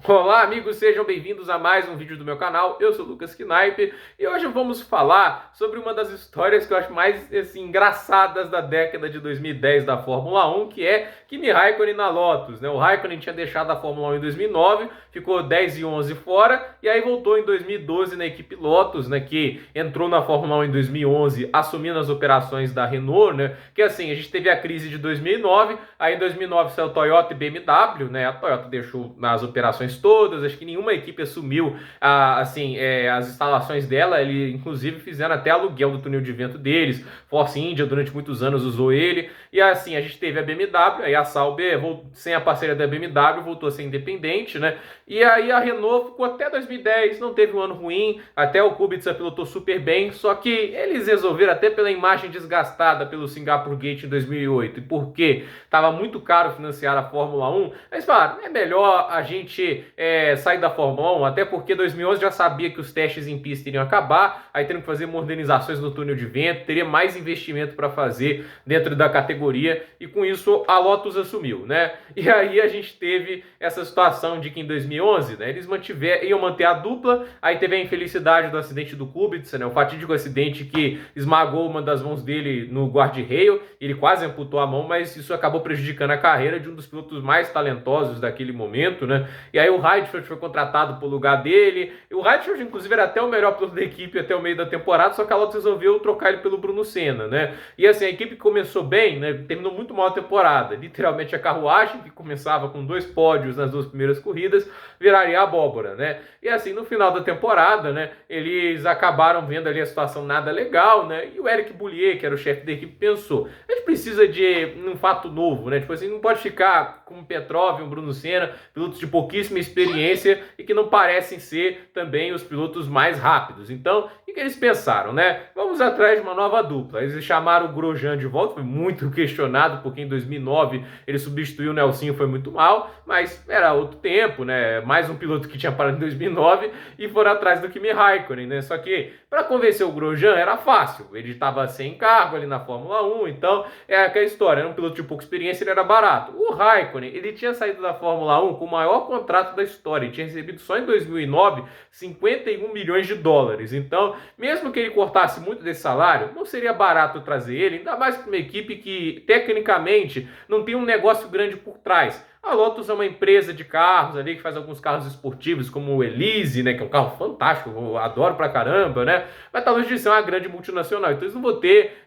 Olá, amigos, sejam bem-vindos a mais um vídeo do meu canal. Eu sou o Lucas Knipe e hoje vamos falar sobre uma das histórias que eu acho mais assim, engraçadas da década de 2010 da Fórmula 1, que é Kimi Raikkonen na Lotus, né? O Raikkonen tinha deixado a Fórmula 1 em 2009, ficou 10 e 11 fora e aí voltou em 2012 na equipe Lotus, né? Que entrou na Fórmula 1 em 2011, assumindo as operações da Renault, né? Que assim, a gente teve a crise de 2009, aí em 2009 saiu Toyota e BMW, né? A Toyota deixou nas operações todas, acho que nenhuma equipe assumiu as instalações dela, eles inclusive fizeram até aluguel do túnel de vento deles, Force India durante muitos anos usou ele, e assim, a gente teve a BMW, aí a Sauber, sem a parceria da BMW, voltou a ser independente, né, e aí a Renault ficou até 2010, não teve um ano ruim, até o Kubica pilotou super bem, só que eles resolveram, até pela imagem desgastada pelo Singapore Gate em 2008, e porque estava muito caro financiar a Fórmula 1, eles falaram, é melhor a gente sair da Fórmula 1, até porque 2011 já sabia que os testes em pista iriam acabar, aí teriam que fazer modernizações no túnel de vento, teria mais investimento para fazer dentro da categoria, e com isso a Lotus assumiu, né? E aí a gente teve essa situação de que em 2011, né, eles iam manter a dupla, aí teve a infelicidade do acidente do Kubica, né, o fatídico acidente que esmagou uma das mãos dele no guarda-reio, ele quase amputou a mão, mas isso acabou prejudicando a carreira de um dos pilotos mais talentosos daquele momento, né? E aí o Heidfeld foi contratado pro lugar dele. E o Heidfeld, inclusive, era até o melhor piloto da equipe até o meio da temporada, só que a Lotus resolveu trocar ele pelo Bruno Senna, né? E assim, a equipe começou bem, né? Terminou muito mal a temporada. Literalmente a carruagem, que começava com 2 pódios nas 2 primeiras corridas, viraria abóbora, né? E assim, no final da temporada, né? Eles acabaram vendo ali a situação nada legal, né? E o Eric Boullier, que era o chefe da equipe, pensou: a gente precisa de um fato novo, né? Tipo assim, não pode ficar com o Petrov e o Bruno Senna, pilotos de pouquíssima experiência e que não parecem ser também os pilotos mais rápidos. Então, o que eles pensaram, né? Vamos atrás de uma nova dupla. Eles chamaram o Grosjean de volta, foi muito questionado, porque em 2009 ele substituiu o Nelsinho, foi muito mal, mas era outro tempo, né? Mais um piloto que tinha parado em 2009 e foram atrás do Kimi Raikkonen, né? Só que para convencer o Grosjean era fácil, ele estava sem cargo ali na Fórmula 1, então é aquela história, era um piloto de pouca experiência, ele era barato. O Raikkonen, ele tinha saído da Fórmula 1 com o maior contrato da história, ele tinha recebido só em 2009 51 milhões de dólares, então mesmo que ele cortasse muito desse salário, não seria barato trazer ele, ainda mais para uma equipe que tecnicamente não tem um negócio grande por trás. A Lotus é uma empresa de carros ali que faz alguns carros esportivos, como o Elise, né, que é um carro fantástico, eu adoro pra caramba, né? Mas talvez de ser uma grande multinacional. Então eles não vão ter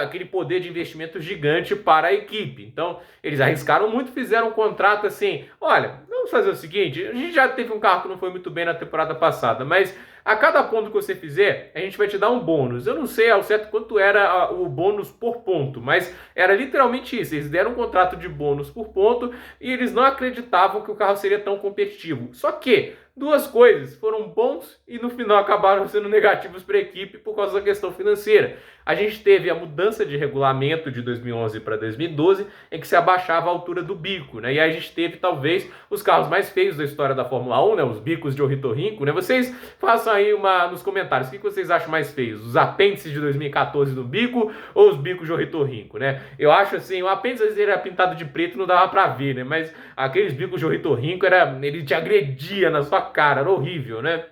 aquele poder de investimento gigante para a equipe. Então eles arriscaram muito, fizeram um contrato assim: olha, vamos fazer o seguinte, a gente já teve um carro que não foi muito bem na temporada passada, mas a cada ponto que você fizer, a gente vai te dar um bônus. Eu não sei ao certo quanto era o bônus por ponto, mas era literalmente isso. Eles deram um contrato de bônus por ponto e eles não acreditavam que o carro seria tão competitivo. Só que duas coisas foram bons e no final acabaram sendo negativos para a equipe por causa da questão financeira. A gente teve a mudança de regulamento de 2011 para 2012, em que se abaixava a altura do bico, né? E aí a gente teve talvez os carros mais feios da história da Fórmula 1, né? Os bicos de ornitorrinco, né? Vocês façam aí nos comentários o que vocês acham mais feios, os apêndices de 2014 do bico ou os bicos de ornitorrinco, né? Eu acho assim, o apêndice às vezes era pintado de preto, não dava para ver, né? Mas aqueles bicos de ornitorrinco ele te agredia na sua cara, era horrível, né?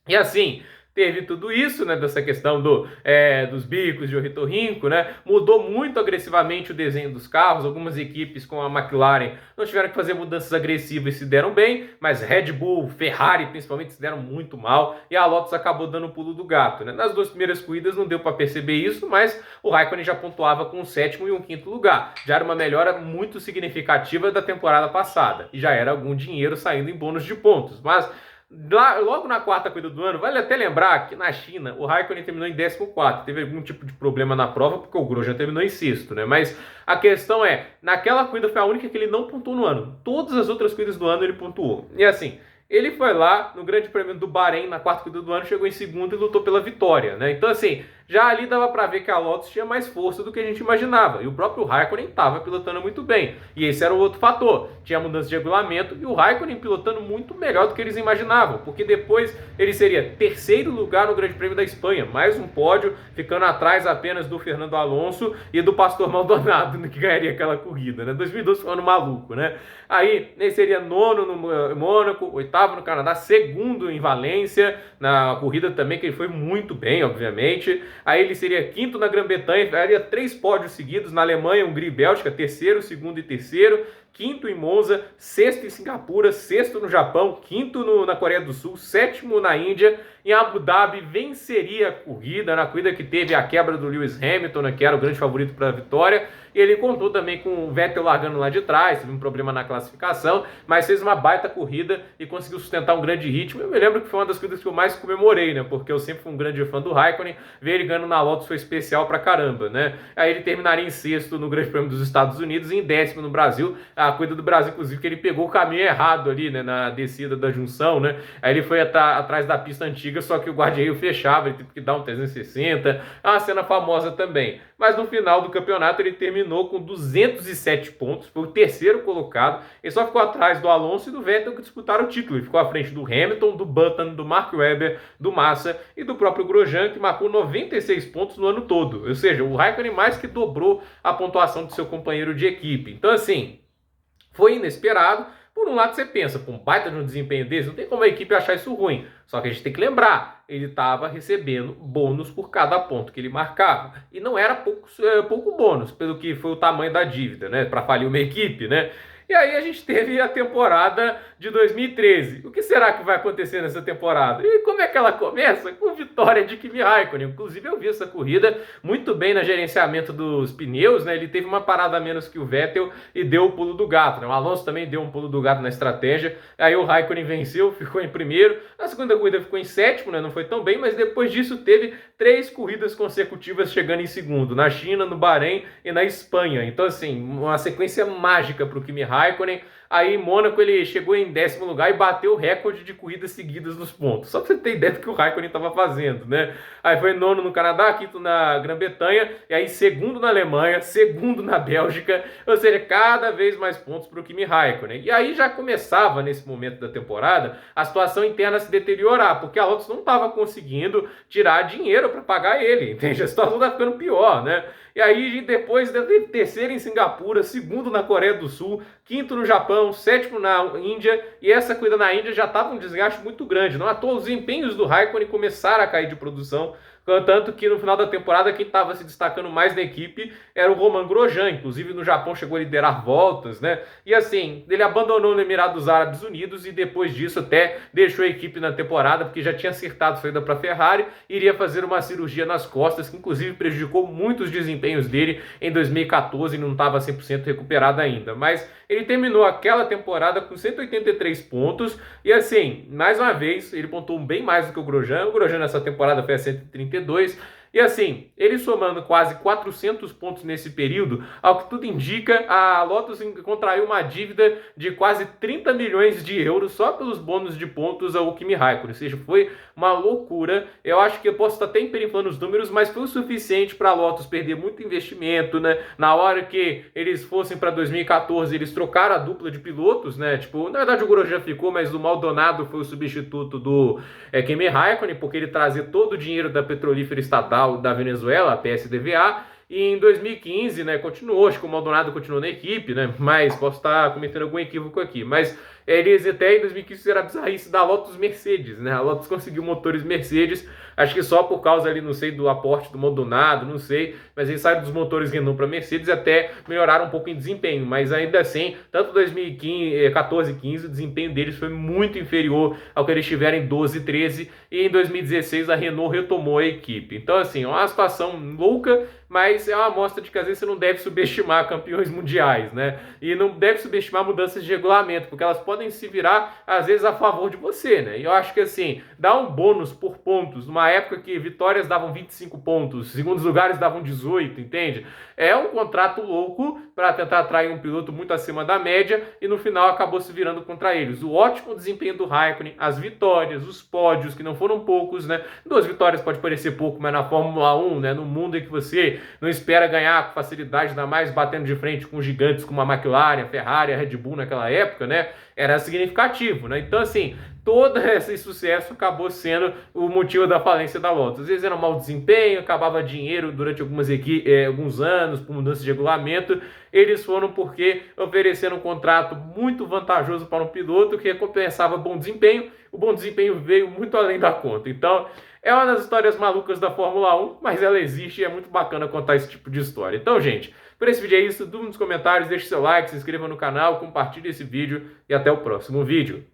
E assim, teve tudo isso, né, dessa questão dos bicos de ornitorrinco, né, mudou muito agressivamente o desenho dos carros, algumas equipes com a McLaren não tiveram que fazer mudanças agressivas e se deram bem, mas Red Bull, Ferrari principalmente se deram muito mal e a Lotus acabou dando o pulo do gato, né. Nas 2 primeiras corridas não deu para perceber isso, mas o Raikkonen já pontuava com um 7º e um 5º lugar, já era uma melhora muito significativa da temporada passada e já era algum dinheiro saindo em bônus de pontos, mas logo na 4ª corrida do ano, vale até lembrar que na China o Raikkonen terminou em 14º, teve algum tipo de problema na prova porque o Grosjean terminou em 6º, né? Mas a questão é, naquela corrida foi a única que ele não pontuou no ano, todas as outras corridas do ano ele pontuou, e assim, ele foi lá no Grande Prêmio do Bahrein, na 4ª corrida do ano, chegou em 2º e lutou pela vitória, né? Então assim, já ali dava para ver que a Lotus tinha mais força do que a gente imaginava, e o próprio Raikkonen estava pilotando muito bem, e esse era o outro fator, tinha mudança de regulamento, e o Raikkonen pilotando muito melhor do que eles imaginavam, porque depois ele seria terceiro lugar no Grande Prêmio da Espanha, mais um pódio, ficando atrás apenas do Fernando Alonso e do Pastor Maldonado, que ganharia aquela corrida, né? 2012 foi um ano maluco, né? Aí ele seria nono no Mônaco, oitavo no Canadá, segundo em Valência, na corrida também, que ele foi muito bem, obviamente. Aí ele seria quinto na Grã-Bretanha, faria 3 pódios seguidos na Alemanha, Hungria e Bélgica, terceiro, segundo e terceiro. Quinto em Monza, sexto em Singapura, sexto no Japão, quinto na Coreia do Sul, sétimo na Índia. Em Abu Dhabi venceria a corrida, na corrida que teve a quebra do Lewis Hamilton, né, que era o grande favorito para a vitória. E ele contou também com o Vettel largando lá de trás, teve um problema na classificação, mas fez uma baita corrida e conseguiu sustentar um grande ritmo. Eu me lembro que foi uma das corridas que eu mais comemorei, né, porque eu sempre fui um grande fã do Raikkonen, ver ele ganhando na Lotus foi especial pra caramba, né. Aí ele terminaria em sexto no Grande Prêmio dos Estados Unidos e em décimo no Brasil. A corrida do Brasil, inclusive, que ele pegou o caminho errado ali, né, na descida da junção, né, aí ele foi atrás da pista antiga, só que o guarda-reio fechava, ele teve que dar um 360, é uma cena famosa também. Mas no final do campeonato ele terminou com 207 pontos, foi o terceiro colocado, ele só ficou atrás do Alonso e do Vettel, que disputaram o título, ele ficou à frente do Hamilton, do Button, do Mark Webber, do Massa e do próprio Grosjean, que marcou 96 pontos no ano todo, ou seja, o Raikkonen mais que dobrou a pontuação do seu companheiro de equipe. Então assim, foi inesperado. Por um lado você pensa, um baita de um desempenho desse, não tem como a equipe achar isso ruim. Só que a gente tem que lembrar, ele estava recebendo bônus por cada ponto que ele marcava. E não era pouco bônus, pelo que foi o tamanho da dívida, né? Para falir uma equipe, né? E aí a gente teve a temporada de 2013. O que será que vai acontecer nessa temporada? E como é que ela começa? Com vitória de Kimi Raikkonen. Inclusive eu vi essa corrida muito bem no gerenciamento dos pneus, né? Ele teve uma parada a menos que o Vettel e deu o pulo do gato, né? O Alonso também deu um pulo do gato na estratégia. Aí o Raikkonen venceu, ficou em primeiro. Na segunda corrida ficou em sétimo, né? Não foi tão bem, mas depois disso teve 3 corridas consecutivas chegando em segundo. Na China, no Bahrein e na Espanha. Então assim, uma sequência mágica para o Kimi Raikkonen. Aí em Mônaco ele chegou em 10º lugar e bateu o recorde de corridas seguidas nos pontos. Só pra você ter ideia do que o Raikkonen estava fazendo, né? Aí foi nono no Canadá, quinto na Grã-Bretanha, e aí segundo na Alemanha, segundo na Bélgica, ou seja, cada vez mais pontos para o Kimi Raikkonen. E aí já começava, nesse momento da temporada, a situação interna a se deteriorar, porque a Lotus não estava conseguindo tirar dinheiro para pagar ele, entende? A situação está ficando pior, né? E aí depois teve terceiro em Singapura, segundo na Coreia do Sul, quinto no Japão, sétimo na Índia, e essa corrida na Índia já estava um desgaste muito grande. Não à toa os empenhos do Raikkonen começaram a cair de produção, tanto que no final da temporada quem estava se destacando mais na equipe era o Romain Grosjean, inclusive no Japão chegou a liderar voltas, né? E assim, ele abandonou no Emirados Árabes Unidos e depois disso até deixou a equipe na temporada, porque já tinha acertado saída para a Ferrari, iria fazer uma cirurgia nas costas, que inclusive prejudicou muito os desempenhos dele em 2014 e não estava 100% recuperado ainda. Mas ele terminou aquela temporada com 183 pontos e assim, mais uma vez, ele pontuou bem mais do que o Grosjean. O Grosjean nessa temporada foi a 132. E assim, ele somando quase 400 pontos nesse período, ao que tudo indica, a Lotus contraiu uma dívida de quase 30 milhões de euros só pelos bônus de pontos ao Kimi Raikkonen. Ou seja, foi uma loucura. Eu acho que eu posso estar até emperimpando os números, mas foi o suficiente para a Lotus perder muito investimento, né? Na hora que eles fossem para 2014, eles trocaram a dupla de pilotos, né? Tipo, na verdade o Grosjean ficou, mas o Maldonado foi o substituto do Kimi Raikkonen, porque ele trazia todo o dinheiro da petrolífera estatal da Venezuela, a PSDVA, e em 2015, né, continuou, acho que o Maldonado continuou na equipe, né, mas posso estar cometendo algum equívoco aqui, mas eles até em 2015 fizeram a bizarrice da Lotus Mercedes, né, a Lotus conseguiu motores Mercedes, acho que só por causa ali, não sei, do aporte do Maldonado, não sei, mas eles saíram dos motores Renault para Mercedes e até melhoraram um pouco em desempenho, mas ainda assim, tanto 2014 e 15, o desempenho deles foi muito inferior ao que eles tiveram em 12 e 13, e em 2016 a Renault retomou a equipe. Então assim, é uma situação louca, mas é uma amostra de que às vezes você não deve subestimar campeões mundiais, né? E não deve subestimar mudanças de regulamento, porque elas podem se virar, às vezes, a favor de você, né? E eu acho que, assim, dar um bônus por pontos, numa época que vitórias davam 25 pontos, segundos lugares davam 18, entende? É um contrato louco para tentar atrair um piloto muito acima da média e no final acabou se virando contra eles. O ótimo desempenho do Raikkonen, as vitórias, os pódios, que não foram poucos, né? 2 vitórias pode parecer pouco, mas na Fórmula 1, né? No mundo em que você não espera ganhar com facilidade, ainda mais batendo de frente com gigantes como a McLaren, a Ferrari, a Red Bull naquela época, né? Era significativo, né? Então, assim, todo esse sucesso acabou sendo o motivo da falência da Lotus. Às vezes era um mau desempenho, acabava dinheiro durante alguns anos, por mudança de regulamento. Eles foram porque ofereceram um contrato muito vantajoso para um piloto que recompensava bom desempenho. O bom desempenho veio muito além da conta. Então, é uma das histórias malucas da Fórmula 1, mas ela existe e é muito bacana contar esse tipo de história. Então, gente, por esse vídeo é isso. Dúvida nos comentários, deixe seu like, se inscreva no canal, compartilhe esse vídeo e até o próximo vídeo.